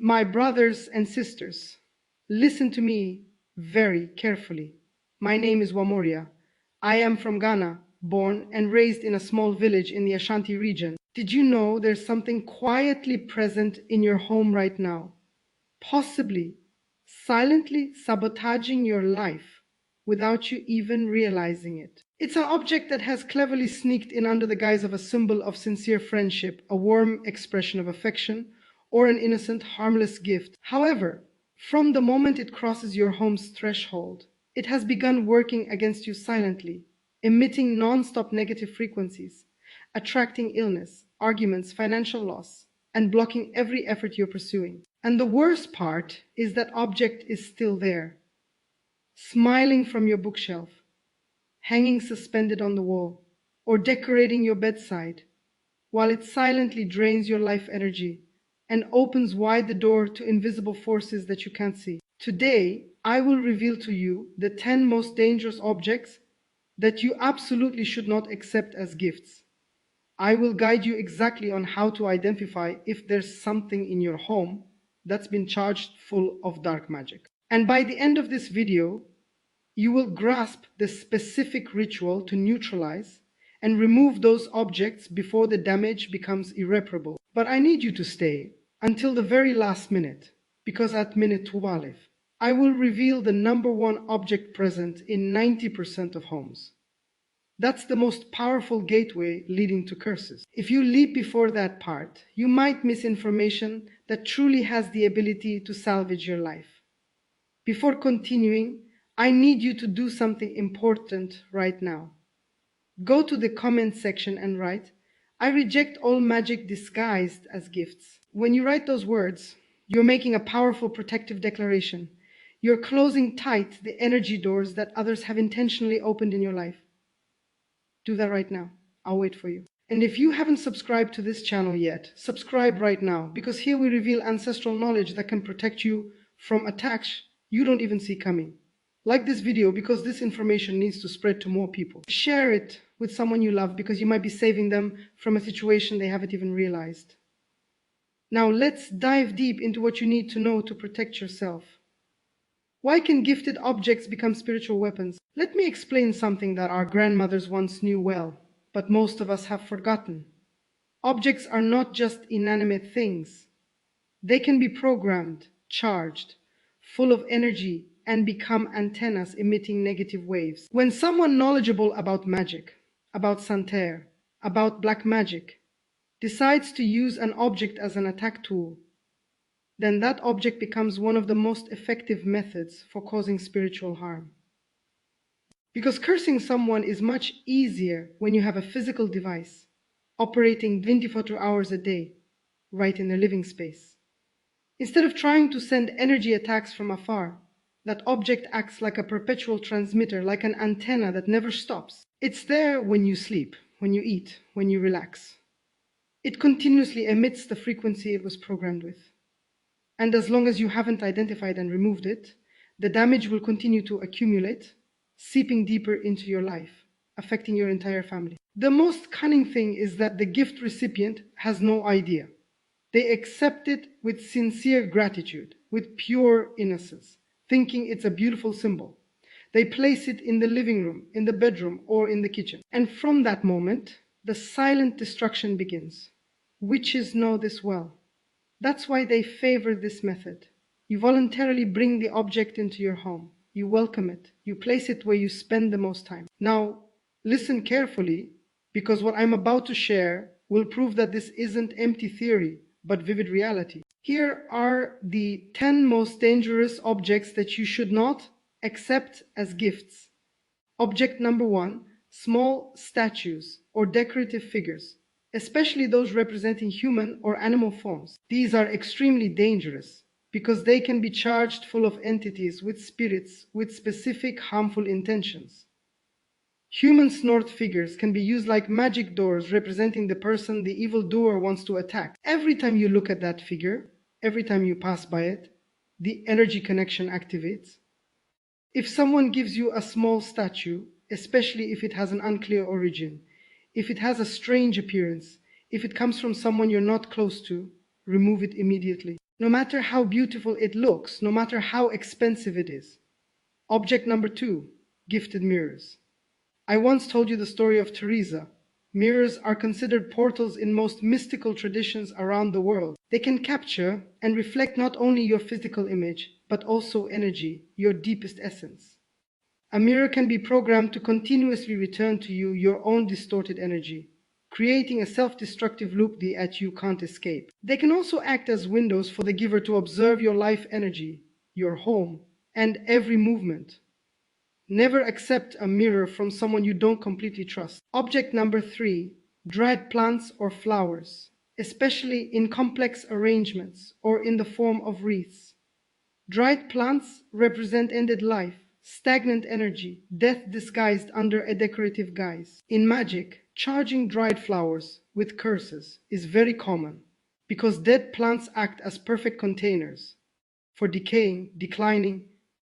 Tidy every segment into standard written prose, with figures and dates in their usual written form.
My brothers and sisters, listen to me very carefully. My name is Wamoria. I am from Ghana, born and raised in a small village in the Ashanti region. Did you know there's something quietly present in your home right now, possibly silently sabotaging your life without you even realizing it? It's an object that has cleverly sneaked in under the guise of a symbol of sincere friendship, a warm expression of affection, or an innocent, harmless gift. However, from the moment it crosses your home's threshold, it has begun working against you silently, emitting non-stop negative frequencies, attracting illness, arguments, financial loss, and blocking every effort you're pursuing. And the worst part is that object is still there, smiling from your bookshelf, hanging suspended on the wall, or decorating your bedside, while it silently drains your life energy and opens wide the door to invisible forces that you can't see. Today, I will reveal to you the 10 most dangerous objects that you absolutely should not accept as gifts. I will guide you exactly on how to identify if there's something in your home that's been charged full of dark magic. And by the end of this video, you will grasp the specific ritual to neutralize and remove those objects before the damage becomes irreparable. But I need you to stay until the very last minute, because at minute 12, I will reveal the number one object present in 90% of homes. That's the most powerful gateway leading to curses. If you leap before that part, you might miss information that truly has the ability to salvage your life. Before continuing, I need you to do something important right now. Go to the comment section and write, "I reject all magic disguised as gifts." When you write those words, you're making a powerful protective declaration. You're closing tight the energy doors that others have intentionally opened in your life. Do that right now. I'll wait for you. And if you haven't subscribed to this channel yet, subscribe right now, because here we reveal ancestral knowledge that can protect you from attacks you don't even see coming. Like this video because this information needs to spread to more people. Share it with someone you love because you might be saving them from a situation they haven't even realized. Now let's dive deep into what you need to know to protect yourself. Why can gifted objects become spiritual weapons? Let me explain something that our grandmothers once knew well, but most of us have forgotten. Objects are not just inanimate things. They can be programmed, charged, full of energy, and become antennas emitting negative waves. When someone knowledgeable about magic, about Santerre, about black magic, decides to use an object as an attack tool, then that object becomes one of the most effective methods for causing spiritual harm. Because cursing someone is much easier when you have a physical device operating 24 hours a day, right in their living space. Instead of trying to send energy attacks from afar, that object acts like a perpetual transmitter, like an antenna that never stops. It's there when you sleep, when you eat, when you relax. It continuously emits the frequency it was programmed with. And as long as you haven't identified and removed it, the damage will continue to accumulate, seeping deeper into your life, affecting your entire family. The most cunning thing is that the gift recipient has no idea. They accept it with sincere gratitude, with pure innocence, thinking it's a beautiful symbol. They place it in the living room, in the bedroom, or in the kitchen. And from that moment, the silent destruction begins. Witches know this well. That's why they favor this method. You voluntarily bring the object into your home. You welcome it. You place it where you spend the most time. Now, listen carefully, because what I'm about to share will prove that this isn't empty theory, but vivid reality. Here are the 10 most dangerous objects that you should not accept as gifts. Object number 1, small statues or decorative figures, especially those representing human or animal forms. These are extremely dangerous because they can be charged full of entities with spirits with specific harmful intentions. Human snort figures can be used like magic doors representing the person the evildoer wants to attack. Every time you look at that figure, every time you pass by it, the energy connection activates. If someone gives you a small statue, especially if it has an unclear origin, if it has a strange appearance, if it comes from someone you're not close to, remove it immediately. no matter how beautiful it looks, no matter how expensive it is. Object number 2, gifted mirrors. I once told you the story of Teresa. Mirrors are considered portals in most mystical traditions around the world. They can capture and reflect not only your physical image, but also energy, your deepest essence. A mirror can be programmed to continuously return to you your own distorted energy, creating a self-destructive loop that you can't escape. They can also act as windows for the giver to observe your life energy, your home, and every movement. Never accept a mirror from someone you don't completely trust. Object number 3, dried plants or flowers, especially in complex arrangements or in the form of wreaths. Dried plants represent ended life, stagnant energy, death disguised under a decorative guise. In magic, charging dried flowers with curses is very common because dead plants act as perfect containers for decaying, declining,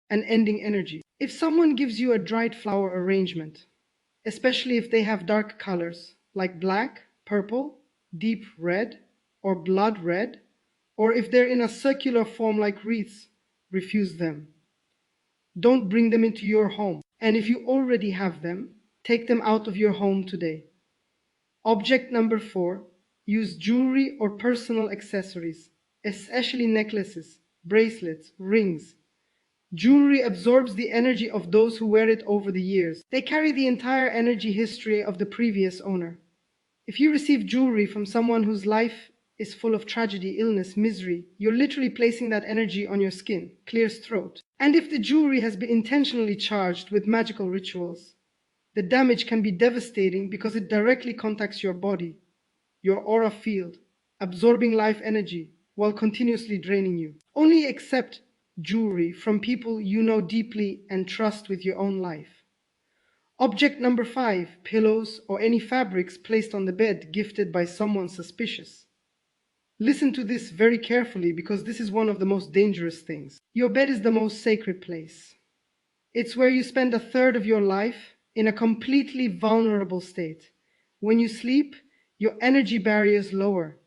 and ending energy. If someone gives you a dried flower arrangement, especially if they have dark colors like black, purple, deep red, or blood red, or if they're in a circular form like wreaths, refuse them. Don't bring them into your home. And if you already have them, take them out of your home today. Object number 4, use jewelry or personal accessories, especially necklaces, bracelets, rings. Jewelry absorbs the energy of those who wear it over the years. They carry the entire energy history of the previous owner. If you receive jewelry from someone whose life is full of tragedy, illness, misery, you're literally placing that energy on your skin, clears throat. And if the jewelry has been intentionally charged with magical rituals, the damage can be devastating because it directly contacts your body, your aura field, absorbing life energy while continuously draining you. Only accept jewelry from people you know deeply and trust with your own life. Object number 5, pillows or any fabrics placed on the bed gifted by someone suspicious. Listen to this very carefully because this is one of the most dangerous things. Your bed is the most sacred place. It's where you spend a third of your life in a completely vulnerable state. When you sleep, your energy barriers lower.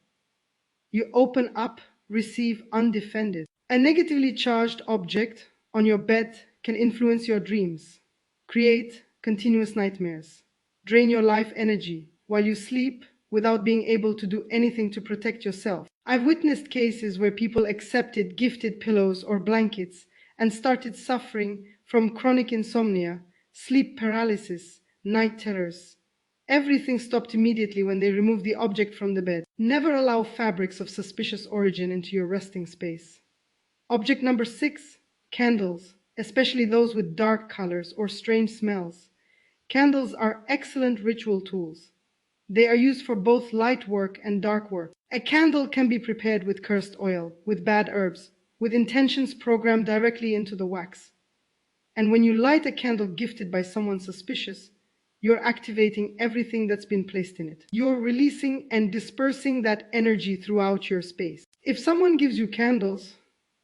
You open up, receive undefended. A negatively charged object on your bed can influence your dreams, create continuous nightmares, drain your life energy while you sleep without being able to do anything to protect yourself. I've witnessed cases where people accepted gifted pillows or blankets and started suffering from chronic insomnia, sleep paralysis, night terrors. Everything stopped immediately when they removed the object from the bed. Never allow fabrics of suspicious origin into your resting space. Object number 6, candles, especially those with dark colors or strange smells. Candles are excellent ritual tools. They are used for both light work and dark work. A candle can be prepared with cursed oil, with bad herbs, with intentions programmed directly into the wax. And when you light a candle gifted by someone suspicious, you're activating everything that's been placed in it. You're releasing and dispersing that energy throughout your space. If someone gives you candles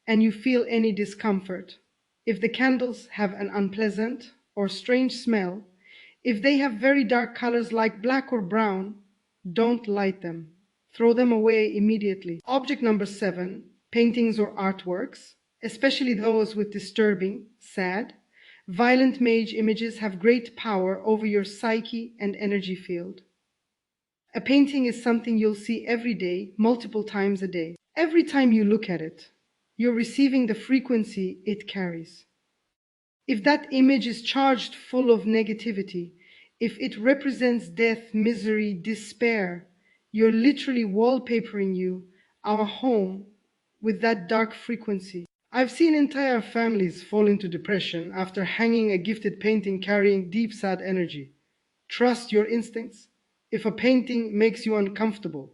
and you feel any discomfort, if the candles have an unpleasant or strange smell, if they have very dark colors like black or brown, don't light them. Throw them away immediately. Object number 7, paintings or artworks, especially those with disturbing, sad, violent mage images have great power over your psyche and energy field. A painting is something you'll see every day, multiple times a day. Every time you look at it, you're receiving the frequency it carries. If that image is charged full of negativity, if it represents death, misery, despair, you're literally wallpapering our home, with that dark frequency. I've seen entire families fall into depression after hanging a gifted painting carrying deep sad energy. Trust your instincts. If a painting makes you uncomfortable,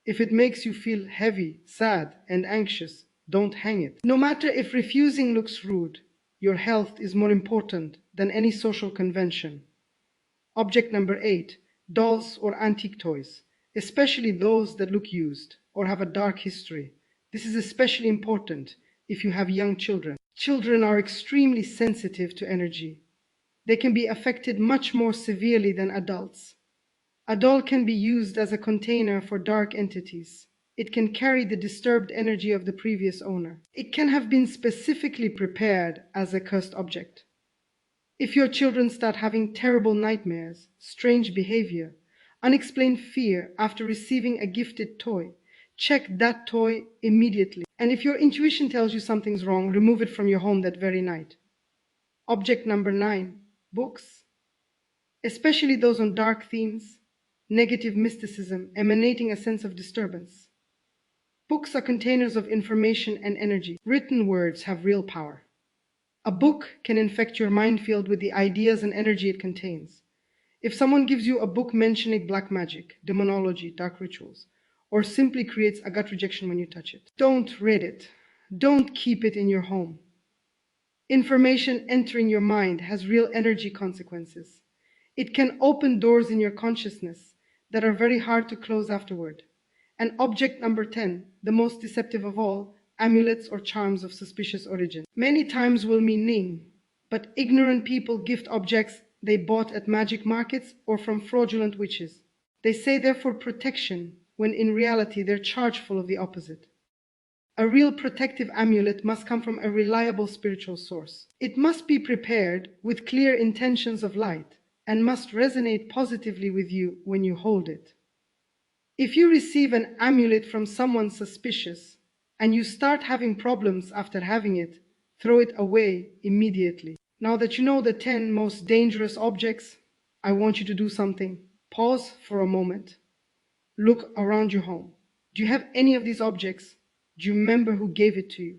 if it makes you feel heavy, sad, and anxious, don't hang it. No matter if refusing looks rude, your health is more important than any social convention. Object number 8, dolls or antique toys, especially those that look used or have a dark history. This is especially important if you have young children. Children are extremely sensitive to energy. They can be affected much more severely than adults. A doll can be used as a container for dark entities. It can carry the disturbed energy of the previous owner. It can have been specifically prepared as a cursed object. If your children start having terrible nightmares, strange behavior, unexplained fear after receiving a gifted toy, check that toy immediately. And if your intuition tells you something's wrong, remove it from your home that very night. Object number 9, books, especially those on dark themes, negative mysticism, emanating a sense of disturbance. Books are containers of information and energy. Written words have real power. A book can infect your mind field with the ideas and energy it contains. If someone gives you a book mentioning black magic, demonology, dark rituals, or simply creates a gut rejection when you touch it, don't read it. Don't keep it in your home. Information entering your mind has real energy consequences. It can open doors in your consciousness that are very hard to close afterward. And object number 10, the most deceptive of all, amulets or charms of suspicious origin. Many times will mean ning, but ignorant people gift objects they bought at magic markets or from fraudulent witches. They say they're for protection, when in reality they're charged full of the opposite. A real protective amulet must come from a reliable spiritual source. It must be prepared with clear intentions of light and must resonate positively with you when you hold it. If you receive an amulet from someone suspicious and you start having problems after having it, throw it away immediately. Now that you know the 10 most dangerous objects, I want you to do something. Pause for a moment. Look around your home. Do you have any of these objects? Do you remember who gave it to you?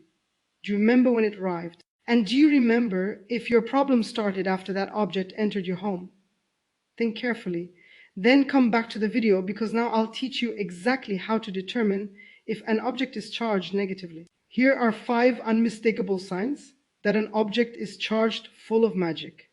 Do you remember when it arrived? And do you remember if your problem started after that object entered your home? Think carefully. Then come back to the video, because now I'll teach you exactly how to determine if an object is charged negatively. Here are 5 unmistakable signs that an object is charged full of magic.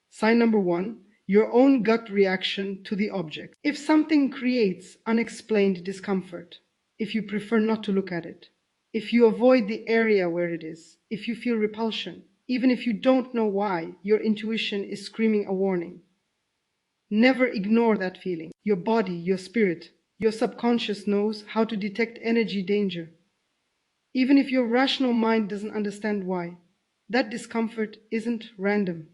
Sign number 1, your own gut reaction to the object. If something creates unexplained discomfort, if you prefer not to look at it, if you avoid the area where it is, if you feel repulsion, even if you don't know why, your intuition is screaming a warning. Never ignore that feeling. Your body, your spirit, your subconscious knows how to detect energy danger. Even if your rational mind doesn't understand why, that discomfort isn't random.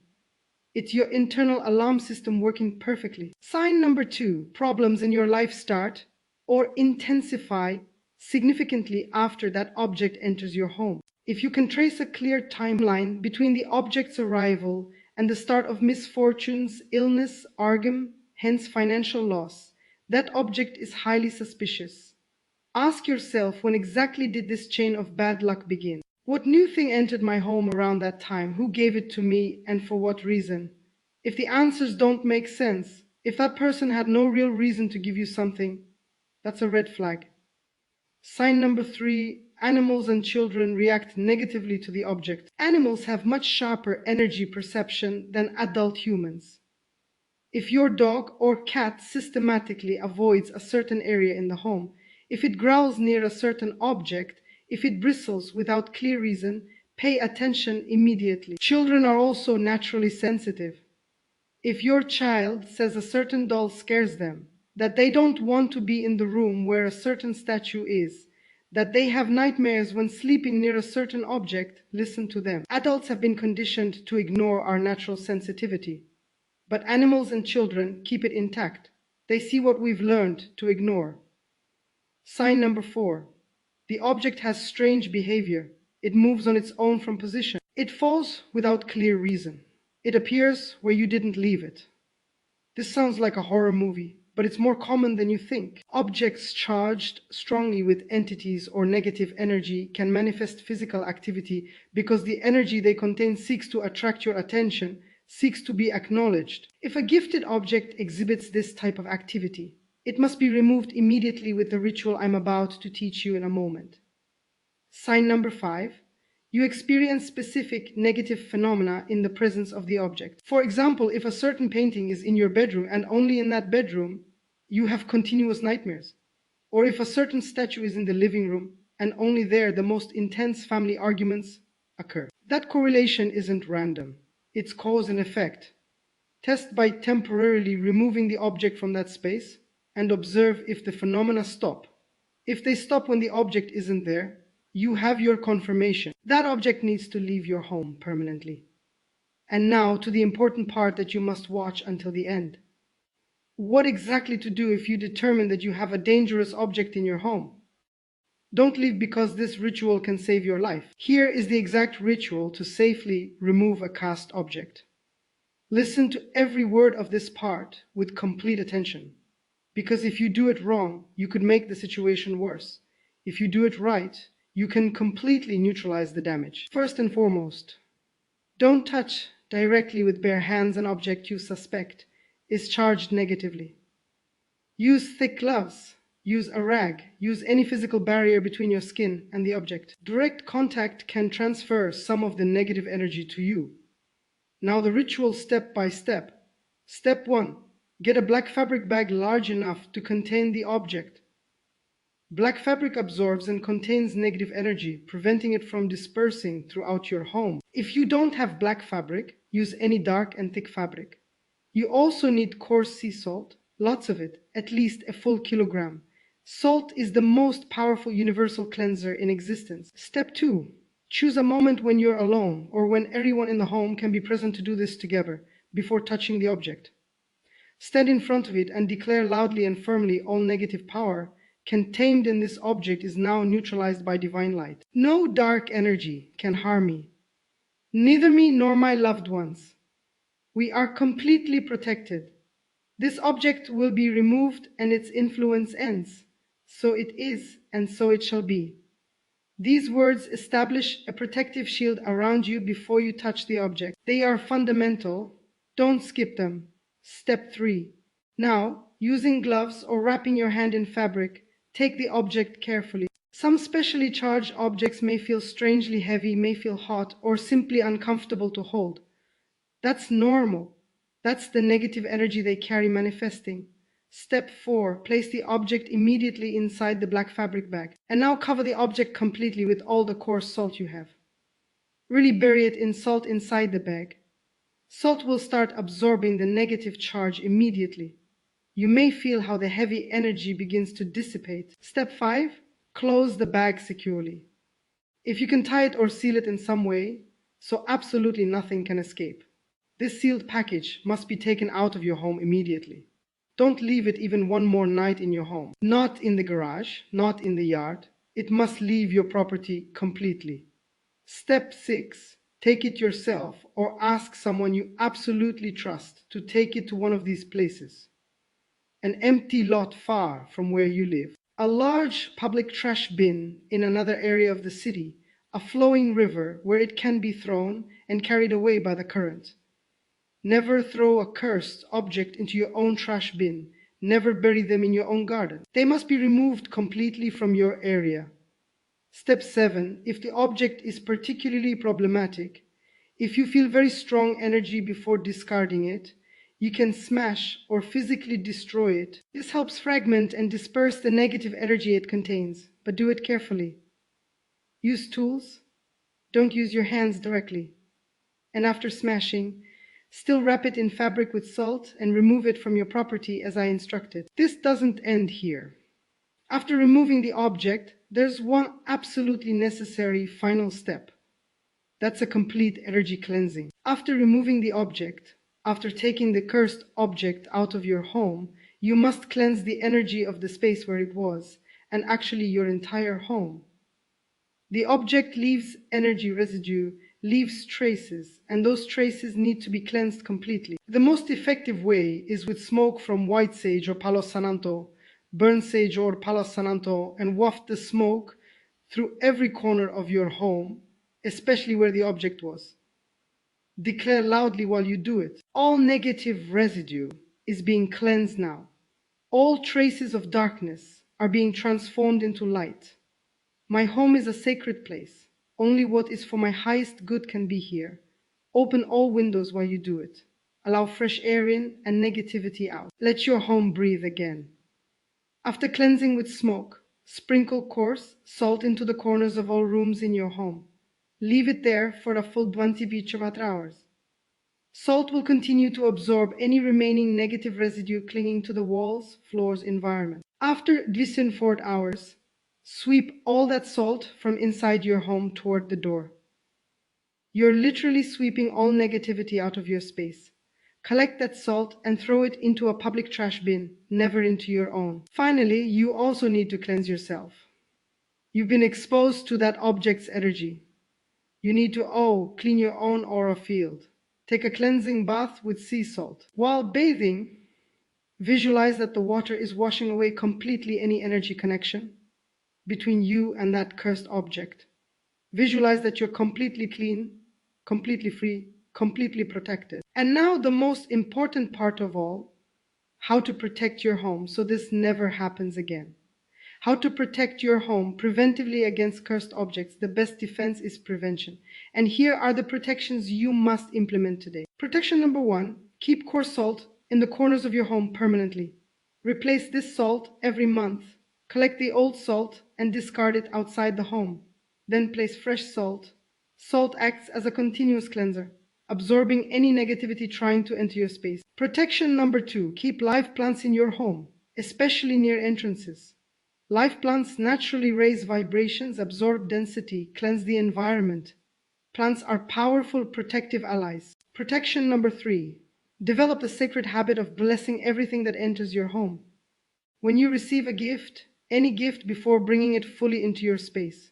It's your internal alarm system working perfectly. Sign number 2, problems in your life start or intensify significantly after that object enters your home. If you can trace a clear timeline between the object's arrival and the start of misfortunes, illness, argum, hence financial loss, that object is highly suspicious. Ask yourself, when exactly did this chain of bad luck begin? What new thing entered my home around that time? Who gave it to me and for what reason? If the answers don't make sense, if that person had no real reason to give you something, that's a red flag. Sign number 3, animals and children react negatively to the object. Animals have much sharper energy perception than adult humans. If your dog or cat systematically avoids a certain area in the home, if it growls near a certain object, if it bristles without clear reason, pay attention immediately. Children are also naturally sensitive. If your child says a certain doll scares them, that they don't want to be in the room where a certain statue is, that they have nightmares when sleeping near a certain object, listen to them. Adults have been conditioned to ignore our natural sensitivity, but animals and children keep it intact. They see what we've learned to ignore. Sign number 4, the object has strange behavior. It moves on its own from position. It falls without clear reason. It appears where you didn't leave it. This sounds like a horror movie, but it's more common than you think. Objects charged strongly with entities or negative energy can manifest physical activity because the energy they contain seeks to attract your attention, seeks to be acknowledged. If a gifted object exhibits this type of activity, it must be removed immediately with the ritual I'm about to teach you in a moment. Sign number 5, you experience specific negative phenomena in the presence of the object. For example, if a certain painting is in your bedroom and only in that bedroom, you have continuous nightmares. Or if a certain statue is in the living room and only there the most intense family arguments occur. That correlation isn't random. It's cause and effect. Test by temporarily removing the object from that space and observe if the phenomena stop. If they stop when the object isn't there, you have your confirmation. That object needs to leave your home permanently. And now to the important part that you must watch until the end. What exactly to do if you determine that you have a dangerous object in your home? Don't leave because this ritual can save your life. Here is the exact ritual to safely remove a cursed object. Listen to every word of this part with complete attention. Because if you do it wrong, you could make the situation worse. If you do it right, you can completely neutralize the damage. First and foremost, don't touch directly with bare hands an object you suspect is charged negatively. Use thick gloves, use a rag, use any physical barrier between your skin and the object. Direct contact can transfer some of the negative energy to you. Now the ritual step by step. Step 1. Get a black fabric bag large enough to contain the object. Black fabric absorbs and contains negative energy, preventing it from dispersing throughout your home. If you don't have black fabric, use any dark and thick fabric. You also need coarse sea salt, lots of it, at least a full kilogram. Salt is the most powerful universal cleanser in existence. Step 2. Choose a moment when you're alone or when everyone in the home can be present to do this together before touching the object. Stand in front of it and declare loudly and firmly all negative power contained in this object is now neutralized by divine light. No dark energy can harm me, neither me nor my loved ones. We are completely protected. This object will be removed and its influence ends. So it is, and so it shall be. These words establish a protective shield around you before you touch the object. They are fundamental. Don't skip them. Step 3. Now, using gloves or wrapping your hand in fabric, take the object carefully. Some specially charged objects may feel strangely heavy, may feel hot, or simply uncomfortable to hold. That's normal. That's the negative energy they carry manifesting. Step 4. Place the object immediately inside the black fabric bag. And now cover the object completely with all the coarse salt you have. Really bury it in salt inside the bag. Salt will start absorbing the negative charge immediately. You may feel how the heavy energy begins to dissipate. Step 5. Close the bag securely. If you can tie it or seal it in some way, so absolutely nothing can escape. This sealed package must be taken out of your home immediately. Don't leave it even one more night in your home. Not in the garage, not in the yard. It must leave your property completely. Step 6. Take it yourself or ask someone you absolutely trust to take it to one of these places. An empty lot far from where you live. A large public trash bin in another area of the city. A flowing river where it can be thrown and carried away by the current. Never throw a cursed object into your own trash bin. Never bury them in your own garden. They must be removed completely from your area. Step 7. If the object is particularly problematic, if you feel very strong energy before discarding it, you can smash or physically destroy it. This helps fragment and disperse the negative energy it contains, but do it carefully. Use tools. Don't use your hands directly. And after smashing, still wrap it in fabric with salt and remove it from your property as I instructed. This doesn't end here. After removing the object, there's one absolutely necessary final step. That's a complete energy cleansing. After removing the object, after taking the cursed object out of your home, you must cleanse the energy of the space where it was, and actually your entire home. The object leaves energy residue, leaves traces, and those traces need to be cleansed completely. The most effective way is with smoke from white sage or palo santo, burn sage or palo santo, and waft the smoke through every corner of your home, especially where the object was. Declare loudly while you do it. All negative residue is being cleansed now. All traces of darkness are being transformed into light. My home is a sacred place. Only what is for my highest good can be here. Open all windows while you do it. Allow fresh air in and negativity out. Let your home breathe again. After cleansing with smoke, sprinkle coarse salt into the corners of all rooms in your home. Leave it there for a full 24 hours. Salt will continue to absorb any remaining negative residue clinging to the walls, floors, environment. After 24 hours, Sweep all that salt from inside your home toward the door. You're literally sweeping all negativity out of your space. Collect that salt and throw it into a public trash bin, never into your own. Finally, you also need to cleanse yourself. You've been exposed to that object's energy. You need to clean your own aura field. Take a cleansing bath with sea salt. While bathing, visualize that the water is washing away completely any energy connection between you and that cursed object. Visualize that you're completely clean, completely free, completely protected. And now the most important part of all, how to protect your home so this never happens again. How to protect your home preventively against cursed objects. The best defense is prevention. And here are the protections you must implement today. Protection number 1, keep coarse salt in the corners of your home permanently. Replace this salt every month. Collect the old salt and discard it outside the home. Then place fresh salt. Salt acts as a continuous cleanser, absorbing any negativity trying to enter your space. Protection number 2, keep live plants in your home, especially near entrances. Live plants naturally raise vibrations, absorb density, cleanse the environment. Plants are powerful protective allies. Protection number 3, develop the sacred habit of blessing everything that enters your home. When you receive a gift, any gift, before bringing it fully into your space,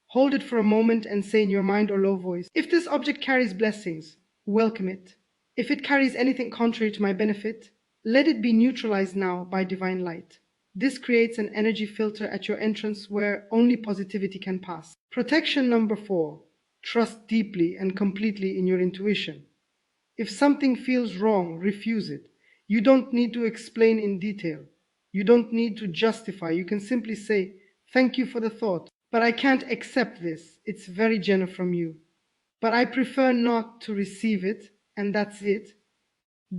hold it for a moment and say in your mind or low voice, if this object carries blessings, welcome it. If it carries anything contrary to my benefit, let it be neutralized now by divine light. This creates an energy filter at your entrance where only positivity can pass. Protection number 4, trust deeply and completely in your intuition. If something feels wrong, refuse it. You don't need to explain in detail. You don't need to justify. You can simply say, thank you for the thought, but I can't accept this. It's very generous from you, but I prefer not to receive it, and that's it.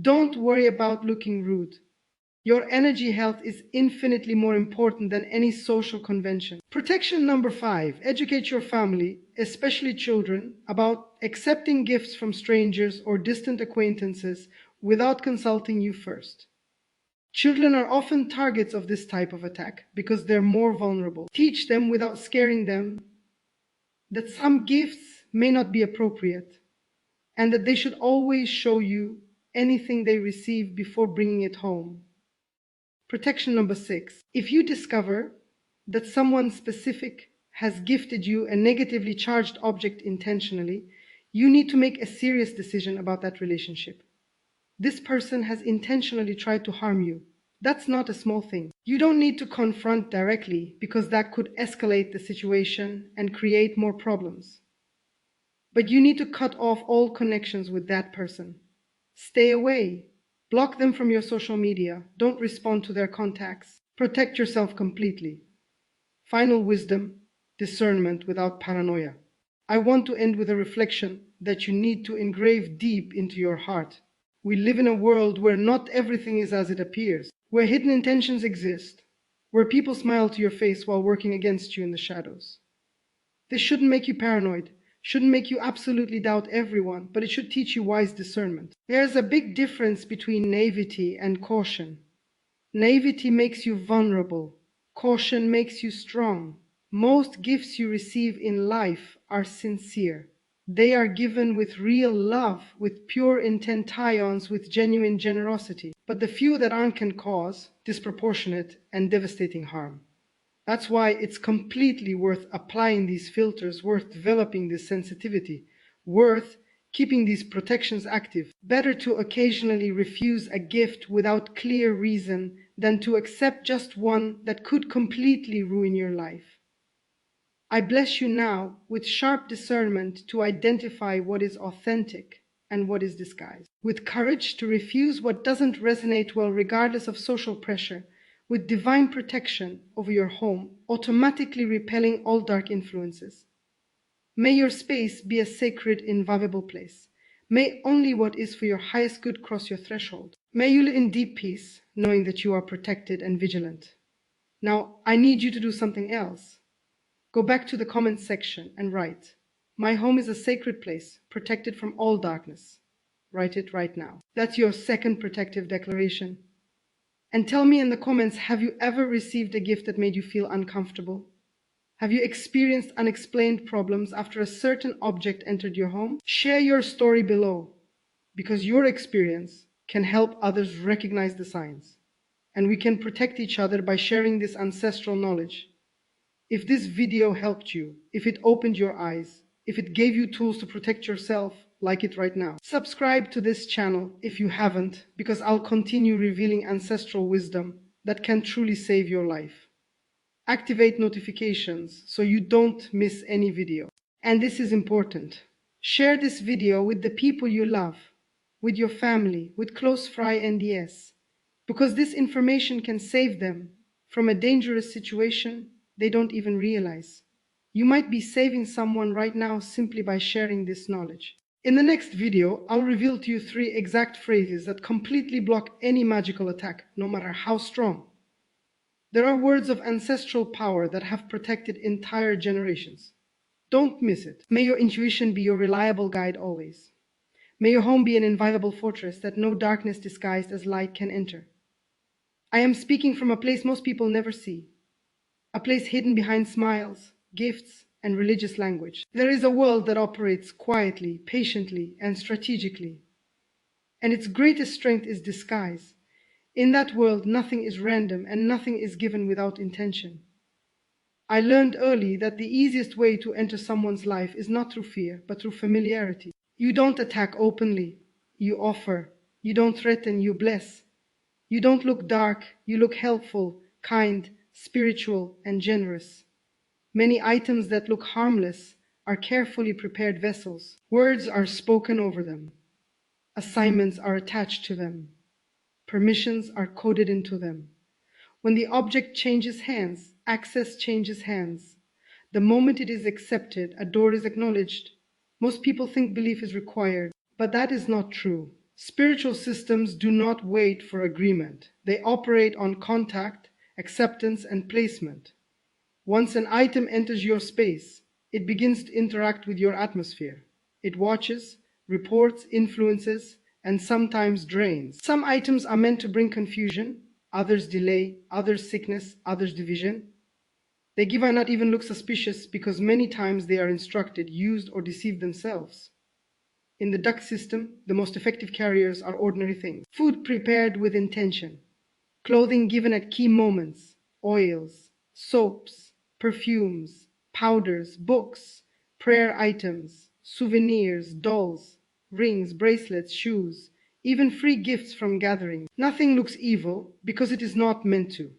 Don't worry about looking rude. Your energy health is infinitely more important than any social convention. Protection number 5, educate your family, especially children, about accepting gifts from strangers or distant acquaintances without consulting you first. Children are often targets of this type of attack because they're more vulnerable. Teach them without scaring them that some gifts may not be appropriate and that they should always show you anything they receive before bringing it home. Protection number 6, if you discover that someone specific has gifted you a negatively charged object intentionally, you need to make a serious decision about that relationship. This person has intentionally tried to harm you. That's not a small thing. You don't need to confront directly because that could escalate the situation and create more problems. But you need to cut off all connections with that person. Stay away. Block them from your social media. Don't respond to their contacts. Protect yourself completely. Final wisdom, discernment without paranoia. I want to end with a reflection that you need to engrave deep into your heart. We live in a world where not everything is as it appears, where hidden intentions exist, where people smile to your face while working against you in the shadows. This shouldn't make you paranoid, shouldn't make you absolutely doubt everyone, but it should teach you wise discernment. There's a big difference between naivety and caution. Naivety makes you vulnerable. Caution makes you strong. Most gifts you receive in life are sincere. They are given with real love, with pure intent ions, with genuine generosity. But the few that aren't can cause disproportionate and devastating harm. That's why it's completely worth applying these filters, worth developing this sensitivity, worth keeping these protections active. Better to occasionally refuse a gift without clear reason than to accept just one that could completely ruin your life. I bless you now with sharp discernment to identify what is authentic and what is disguised, with courage to refuse what doesn't resonate well regardless of social pressure, with divine protection over your home, automatically repelling all dark influences. May your space be a sacred, inviolable place. May only what is for your highest good cross your threshold. May you live in deep peace, knowing that you are protected and vigilant. Now, I need you to do something else. Go back to the comments section and write, "My home is a sacred place, protected from all darkness." Write it right now. That's your second protective declaration. And tell me in the comments, have you ever received a gift that made you feel uncomfortable? Have you experienced unexplained problems after a certain object entered your home? Share your story below, because your experience can help others recognize the signs. And we can protect each other by sharing this ancestral knowledge. If this video helped you, if it opened your eyes, if it gave you tools to protect yourself, like it right now. Subscribe to this channel if you haven't, because I'll continue revealing ancestral wisdom that can truly save your life. Activate notifications so you don't miss any video. And this is important. Share this video with the people you love, with your family, with close fry NDS, because this information can save them from a dangerous situation they don't even realize. You might be saving someone right now simply by sharing this knowledge. In the next video, I'll reveal to you 3 exact phrases that completely block any magical attack, no matter how strong. There are words of ancestral power that have protected entire generations. Don't miss it. May your intuition be your reliable guide always. May your home be an inviolable fortress that no darkness disguised as light can enter. I am speaking from a place most people never see, a place hidden behind smiles, gifts, and religious language. There is a world that operates quietly, patiently, and strategically. And its greatest strength is disguise. In that world, nothing is random and nothing is given without intention. I learned early that the easiest way to enter someone's life is not through fear, but through familiarity. You don't attack openly, you offer. You don't threaten, you bless. You don't look dark, you look helpful, kind, spiritual, and generous. Many items that look harmless are carefully prepared vessels. Words are spoken over them. Assignments are attached to them. Permissions are coded into them. When the object changes hands, access changes hands. The moment it is accepted, a door is acknowledged. Most people think belief is required, but that is not true. Spiritual systems do not wait for agreement. They operate on contact, acceptance, and placement. Once an item enters your space, it begins to interact with your atmosphere. It watches, reports, influences, and sometimes drains. Some items are meant to bring confusion, others delay, others sickness, others division. They give or not even look suspicious because many times they are instructed, used, or deceived themselves. In the duct system, the most effective carriers are ordinary things. Food prepared with intention, clothing given at key moments, oils, soaps, perfumes, powders, books, prayer items, souvenirs, dolls, rings, bracelets, shoes, even free gifts from gatherings. Nothing looks evil because it is not meant to.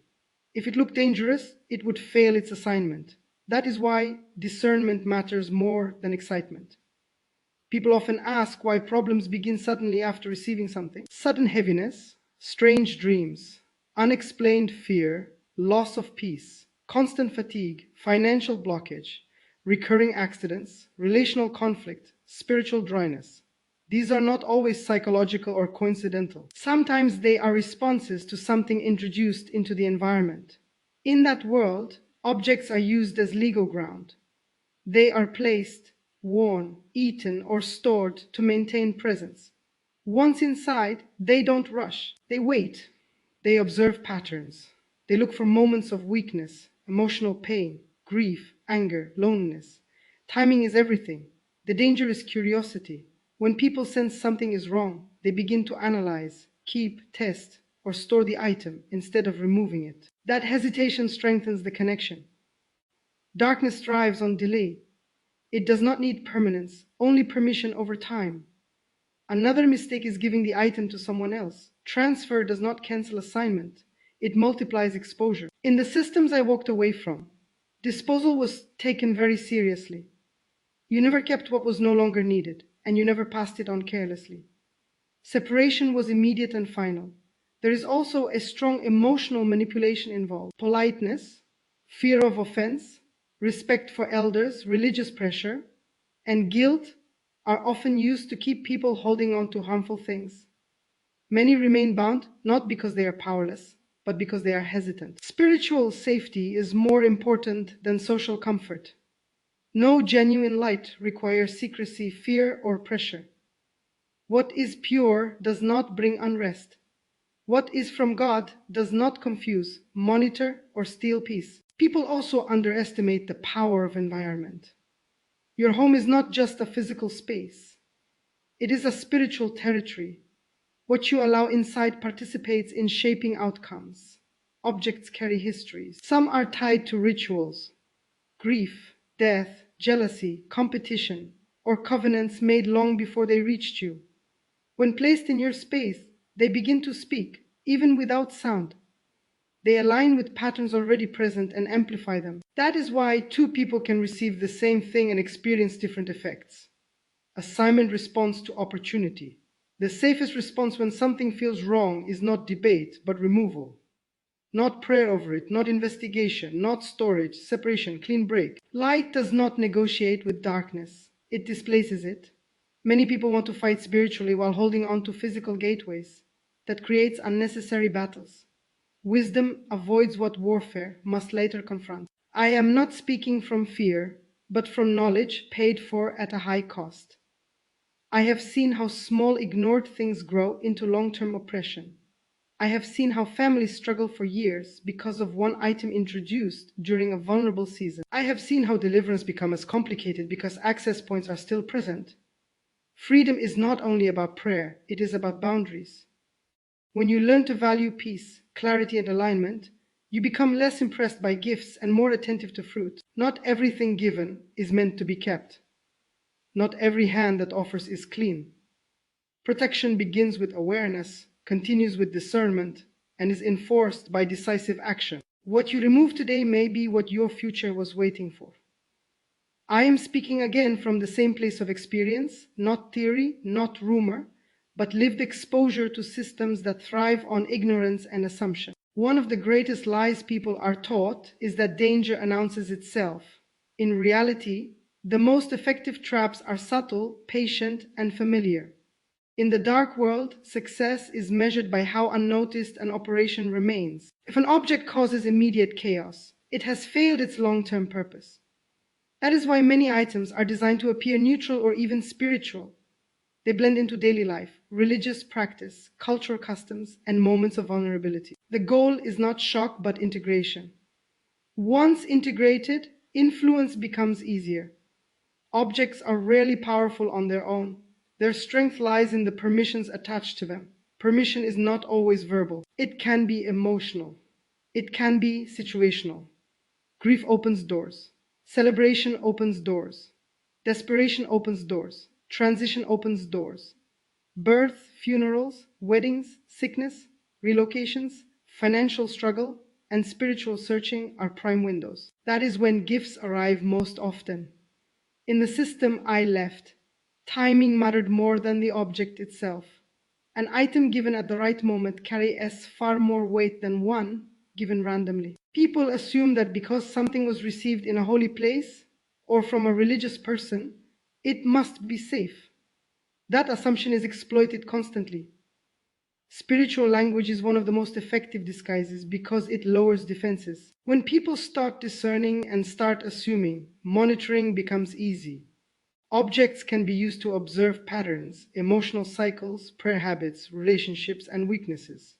If it looked dangerous, it would fail its assignment. That is why discernment matters more than excitement. People often ask why problems begin suddenly after receiving something. Sudden heaviness, strange dreams, unexplained fear, loss of peace, constant fatigue, financial blockage, recurring accidents, relational conflict, spiritual dryness. These are not always psychological or coincidental. Sometimes they are responses to something introduced into the environment. In that world, objects are used as legal ground. They are placed, worn, eaten, or stored to maintain presence. Once inside, they don't rush. They wait. They observe patterns. They look for moments of weakness, emotional pain, grief, anger, loneliness. Timing is everything. The danger is curiosity. When people sense something is wrong, they begin to analyze, keep, test, or store the item instead of removing it. That hesitation strengthens the connection. Darkness thrives on delay. It does not need permanence, only permission over time. Another mistake is giving the item to someone else. Transfer does not cancel assignment. It multiplies exposure. In the systems I walked away from, disposal was taken very seriously. You never kept what was no longer needed, and you never passed it on carelessly. Separation was immediate and final. There is also a strong emotional manipulation involved. Politeness, fear of offense, respect for elders, religious pressure, and guilt are often used to keep people holding on to harmful things. Many remain bound not because they are powerless, but because they are hesitant. Spiritual safety is more important than social comfort. No genuine light requires secrecy, fear, or pressure. What is pure does not bring unrest. What is from God does not confuse, monitor, or steal peace. People also underestimate the power of environment. Your home is not just a physical space, it is a spiritual territory. What you allow inside participates in shaping outcomes. Objects carry histories. Some are tied to rituals, grief, death, jealousy, competition, or covenants made long before they reached you. When placed in your space, they begin to speak, even without sound. They align with patterns already present and amplify them. That is why two people can receive the same thing and experience different effects. Assignment responds to opportunity. The safest response when something feels wrong is not debate, but removal. Not prayer over it, not investigation, not storage, separation, clean break. Light does not negotiate with darkness. It displaces it. Many people want to fight spiritually while holding on to physical gateways. That creates unnecessary battles. Wisdom avoids what warfare must later confront. I am not speaking from fear, but from knowledge paid for at a high cost. I have seen how small ignored things grow into long-term oppression. I have seen how families struggle for years because of one item introduced during a vulnerable season. I have seen how deliverance becomes complicated because access points are still present. Freedom is not only about prayer, it is about boundaries. When you learn to value peace, clarity, and alignment, you become less impressed by gifts and more attentive to fruit. Not everything given is meant to be kept. Not every hand that offers is clean. Protection begins with awareness, continues with discernment, and is enforced by decisive action. What you remove today may be what your future was waiting for. I am speaking again from the same place of experience, not theory, not rumor, but lived exposure to systems that thrive on ignorance and assumption. One of the greatest lies people are taught is that danger announces itself. In reality, the most effective traps are subtle, patient, and familiar. In the dark world, success is measured by how unnoticed an operation remains. If an object causes immediate chaos, it has failed its long-term purpose. That is why many items are designed to appear neutral or even spiritual. They blend into daily life, religious practice, cultural customs, and moments of vulnerability. The goal is not shock but integration. Once integrated, influence becomes easier. Objects are rarely powerful on their own. Their strength lies in the permissions attached to them. Permission is not always verbal. It can be emotional. It can be situational. Grief opens doors. Celebration opens doors. Desperation opens doors. Transition opens doors. Birth, funerals, weddings, sickness, relocations, financial struggle, and spiritual searching are prime windows. That is when gifts arrive most often. In the system I left, timing mattered more than the object itself. An item given at the right moment carries far more weight than one given randomly. People assume that because something was received in a holy place or from a religious person, it must be safe. That assumption is exploited constantly. Spiritual language is one of the most effective disguises because it lowers defenses. When people start discerning and start assuming, monitoring becomes easy. Objects can be used to observe patterns, emotional cycles, prayer habits, relationships, and weaknesses.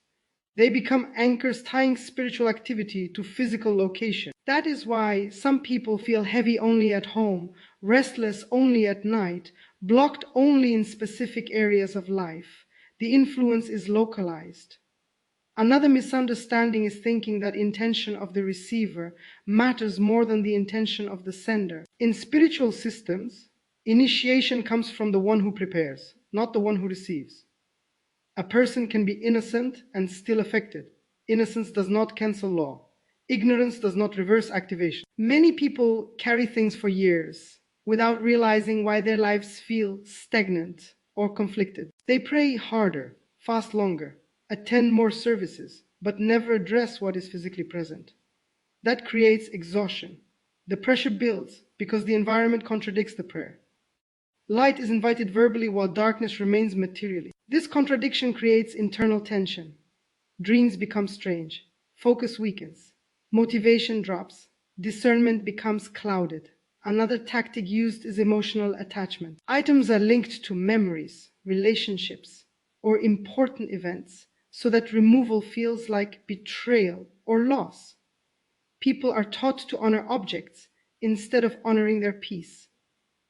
They become anchors tying spiritual activity to physical location. That is why some people feel heavy only at home, restless only at night, blocked only in specific areas of life. The influence is localized. Another misunderstanding is thinking that intention of the receiver matters more than the intention of the sender. In spiritual systems, initiation comes from the one who prepares, not the one who receives. A person can be innocent and still affected. Innocence does not cancel law. Ignorance does not reverse activation. Many people carry things for years without realizing why their lives feel stagnant or conflicted. They pray harder, fast longer, attend more services, but never address what is physically present. That creates exhaustion. The pressure builds because the environment contradicts the prayer. Light is invited verbally while darkness remains materially. This contradiction creates internal tension. Dreams become strange. Focus weakens. Motivation drops. Discernment becomes clouded. Another tactic used is emotional attachment. Items are linked to memories, relationships, or important events, so that removal feels like betrayal or loss. People are taught to honor objects instead of honoring their peace.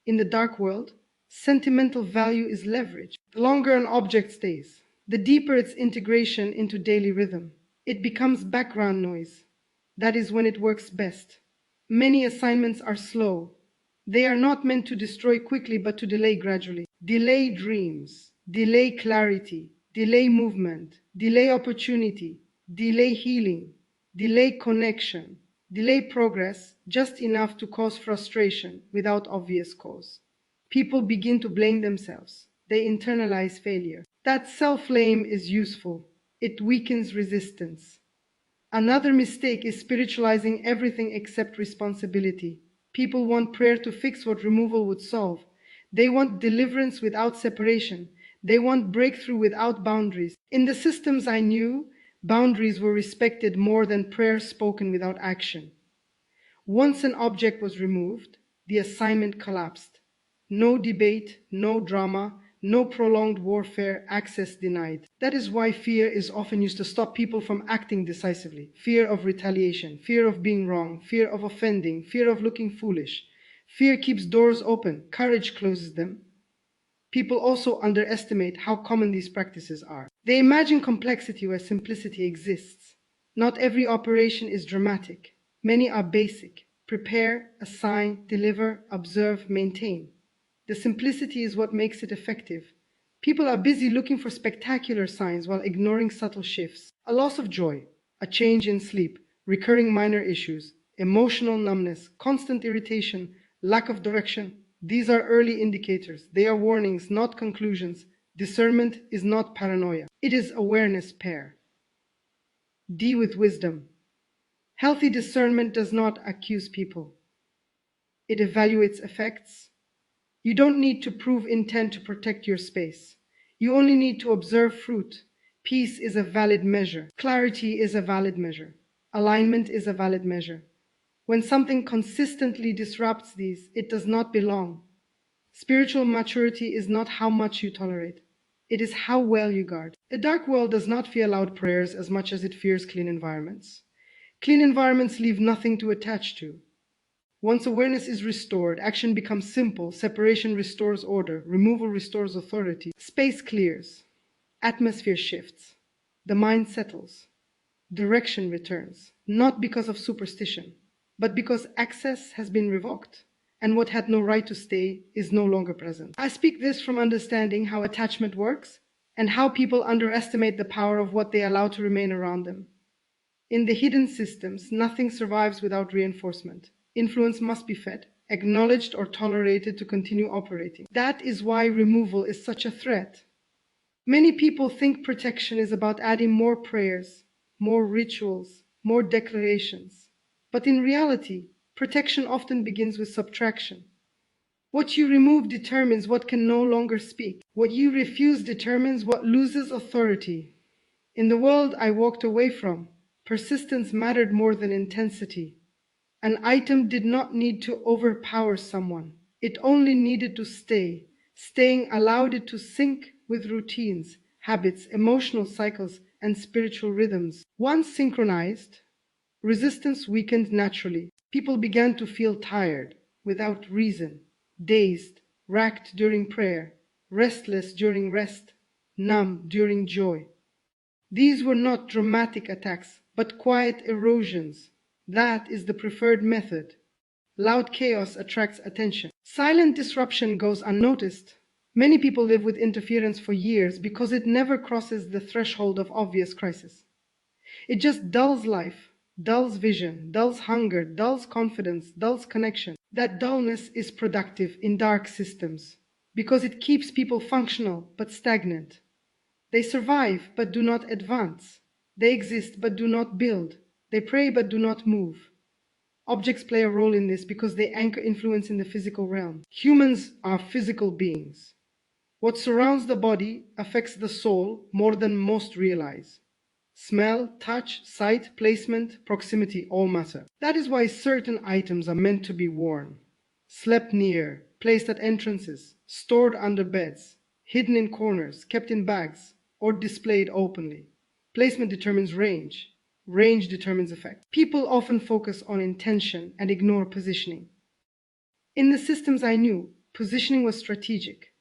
In the dark world, sentimental value is leveraged. The longer an object stays, the deeper its integration into daily rhythm. It becomes background noise. That is when it works best. Many assignments are slow. They are not meant to destroy quickly but to delay gradually. Delay dreams, delay clarity, delay movement, delay opportunity, delay healing, delay connection, delay progress just enough to cause frustration without obvious cause. People begin to blame themselves. They internalize failure. That self-blame is useful. It weakens resistance. Another mistake is spiritualizing everything except responsibility. People want prayer to fix what removal would solve. They want deliverance without separation. They want breakthrough without boundaries. In the systems I knew, boundaries were respected more than prayer spoken without action. Once an object was removed, the assignment collapsed. No debate, no drama, no prolonged warfare, access denied. That is why fear is often used to stop people from acting decisively. Fear of retaliation, fear of being wrong, fear of offending, fear of looking foolish. Fear keeps doors open, courage closes them. People also underestimate how common these practices are. They imagine complexity where simplicity exists. Not every operation is dramatic. Many are basic. Prepare, assign, deliver, observe, maintain. The simplicity is what makes it effective. People are busy looking for spectacular signs while ignoring subtle shifts. A loss of joy, a change in sleep, recurring minor issues, emotional numbness, constant irritation, lack of direction. These are early indicators. They are warnings, not conclusions. Discernment is not paranoia. It is awareness pair. D with wisdom. Healthy discernment does not accuse people. It evaluates effects. You don't need to prove intent to protect your space. You only need to observe fruit. Peace is a valid measure. Clarity is a valid measure. Alignment is a valid measure. When something consistently disrupts these, it does not belong. Spiritual maturity is not how much you tolerate. It is how well you guard. A dark world does not fear loud prayers as much as it fears clean environments. Clean environments leave nothing to attach to. Once awareness is restored, action becomes simple, separation restores order, removal restores authority, space clears, atmosphere shifts, the mind settles, direction returns, not because of superstition, but because access has been revoked, and what had no right to stay is no longer present. I speak this from understanding how attachment works and how people underestimate the power of what they allow to remain around them. In the hidden systems, nothing survives without reinforcement. Influence must be fed, acknowledged or tolerated to continue operating. That is why removal is such a threat. Many people think protection is about adding more prayers, more rituals, more declarations. But in reality, protection often begins with subtraction. What you remove determines what can no longer speak. What you refuse determines what loses authority. In the world I walked away from, persistence mattered more than intensity. An item did not need to overpower someone. It only needed to stay. Staying allowed it to sync with routines, habits, emotional cycles, and spiritual rhythms. Once synchronized, resistance weakened naturally. People began to feel tired, without reason, dazed, racked during prayer, restless during rest, numb during joy. These were not dramatic attacks, but quiet erosions. That is the preferred method. Loud chaos attracts attention. Silent disruption goes unnoticed. Many people live with interference for years because it never crosses the threshold of obvious crisis. It just dulls life, dulls vision, dulls hunger, dulls confidence, dulls connection. That dullness is productive in dark systems because it keeps people functional but stagnant. They survive but do not advance. They exist but do not build. They pray but do not move. Objects play a role in this because they anchor influence in the physical realm. Humans are physical beings. What surrounds the body affects the soul more than most realize. Smell, touch, sight, placement, proximity all matter. That is why certain items are meant to be worn, slept near, placed at entrances, stored under beds, hidden in corners, kept in bags, or displayed openly. Placement determines range. Range determines effect. People often focus on intention and ignore positioning. In the systems I knew, positioning was strategic.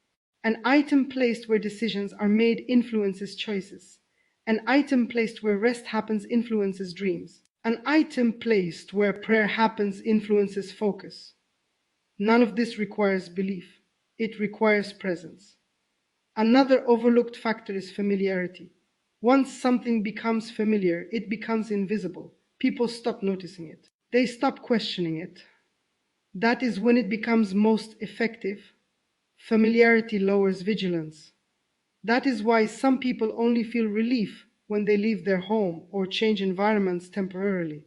An item placed where decisions are made influences choices. An item placed where rest happens influences dreams. An item placed where prayer happens influences focus. None of this requires belief. It requires presence. Another overlooked factor is familiarity. Once something becomes familiar, it becomes invisible. People stop noticing it. They stop questioning it. That is when it becomes most effective. Familiarity lowers vigilance. That is why some people only feel relief when they leave their home or change environments temporarily.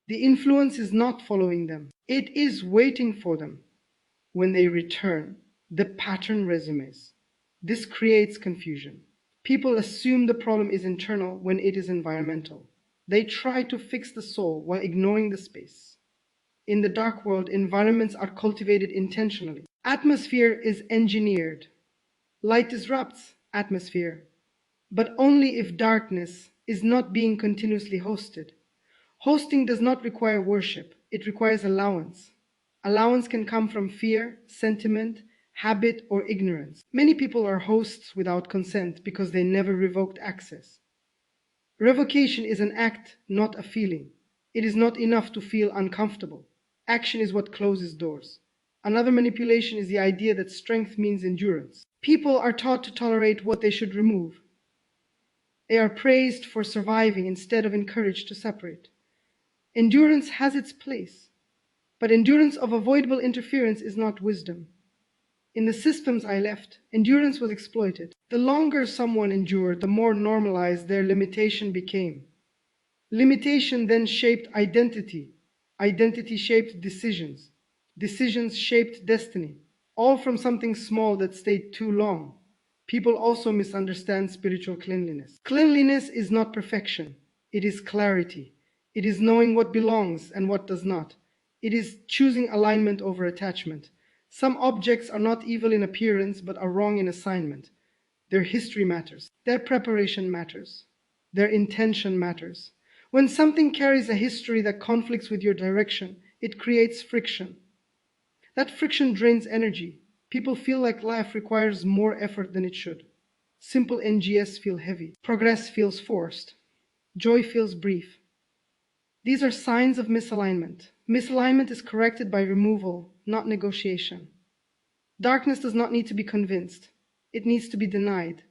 The influence is not following them. It is waiting for them. When they return, the pattern resumes. This creates confusion. People assume the problem is internal when it is environmental. They try to fix the soul while ignoring the space. In the dark world, environments are cultivated intentionally. Atmosphere is engineered. Light disrupts atmosphere, but only if darkness is not being continuously hosted. Hosting does not require worship, it requires allowance. Allowance can come from fear, sentiment, habit, or ignorance. Many people are hosts without consent because they never revoked access. Revocation is an act, not a feeling. It is not enough to feel uncomfortable. Action is what closes doors. Another manipulation is the idea that strength means endurance. People are taught to tolerate what they should remove. They are praised for surviving instead of encouraged to separate. Endurance has its place, but endurance of avoidable interference is not wisdom. In the systems I left, endurance was exploited. The longer someone endured, the more normalized their limitation became. Limitation then shaped identity. Identity shaped decisions. Decisions shaped destiny. All from something small that stayed too long. People also misunderstand spiritual cleanliness. Cleanliness is not perfection. It is clarity. It is knowing what belongs and what does not. It is choosing alignment over attachment. Some objects are not evil in appearance but are wrong in assignment. Their history matters. Their preparation matters. Their intention matters. When something carries a history that conflicts with your direction, it creates friction. That friction drains energy. People feel like life requires more effort than it should. Simple NGS feel heavy. Progress feels forced. Joy feels brief. These are signs of misalignment. Misalignment is corrected by removal, not negotiation. Darkness does not need to be convinced. It needs to be denied.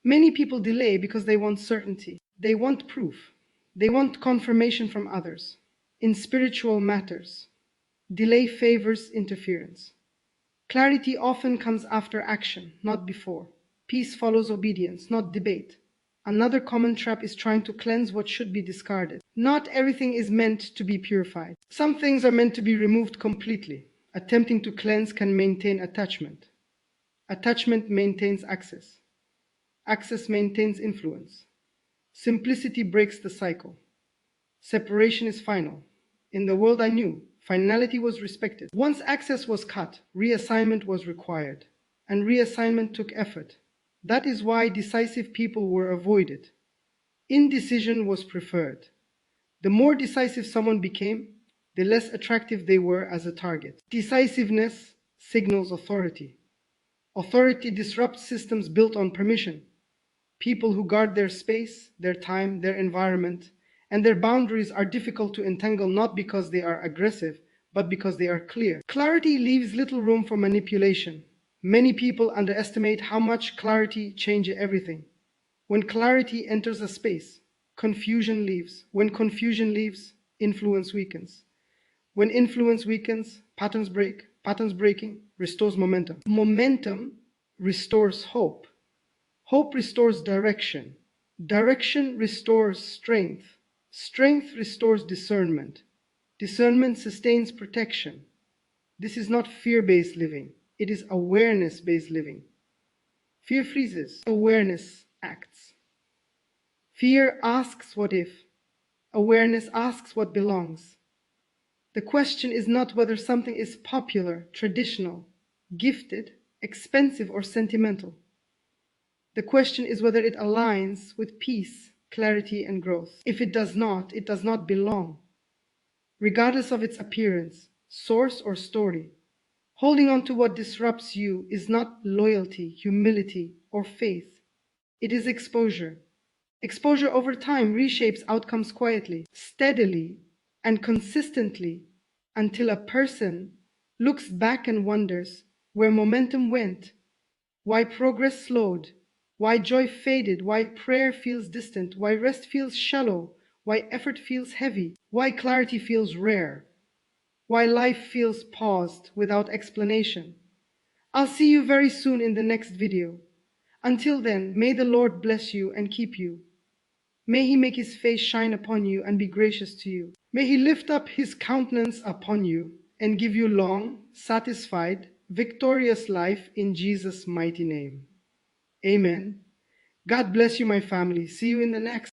Many people delay because they want certainty. They want proof. They want confirmation from others. In spiritual matters, delay favors interference. Clarity often comes after action, not before. Peace follows obedience, not debate. Another common trap is trying to cleanse what should be discarded. Not everything is meant to be purified. Some things are meant to be removed completely. Attempting to cleanse can maintain attachment. Attachment maintains access. Access maintains influence. Simplicity breaks the cycle. Separation is final. In the world I knew, finality was respected. Once access was cut, reassignment was required, and reassignment took effort. That is why decisive people were avoided. Indecision was preferred. The more decisive someone became, the less attractive they were as a target. Decisiveness signals authority. Authority disrupts systems built on permission. People who guard their space, their time, their environment, and their boundaries are difficult to entangle not because they are aggressive, but because they are clear. Clarity leaves little room for manipulation. Many people underestimate how much clarity changes everything. When clarity enters a space, confusion leaves. When confusion leaves, influence weakens. When influence weakens, patterns break. Patterns breaking restores momentum. Momentum restores hope. Hope restores direction. Direction restores strength. Strength restores discernment. Discernment sustains protection. This is not fear-based living. It is awareness-based living. Fear freezes. Awareness acts. Fear asks what if. Awareness asks what belongs. The question is not whether something is popular, traditional, gifted, expensive, or sentimental. The question is whether it aligns with peace, clarity, and growth. If it does not belong, regardless of its appearance, source, or story. Holding on to what disrupts you is not loyalty, humility, or faith. It is exposure. Exposure over time reshapes outcomes quietly, steadily, and consistently until a person looks back and wonders where momentum went, why progress slowed, why joy faded, why prayer feels distant, why rest feels shallow, why effort feels heavy, why clarity feels rare, why life feels paused without explanation. I'll see you very soon in the next video. Until then, may the Lord bless you and keep you. May he make his face shine upon you and be gracious to you. May he lift up his countenance upon you and give you long, satisfied, victorious life in Jesus' mighty name. Amen. God bless you, my family. See you in the next.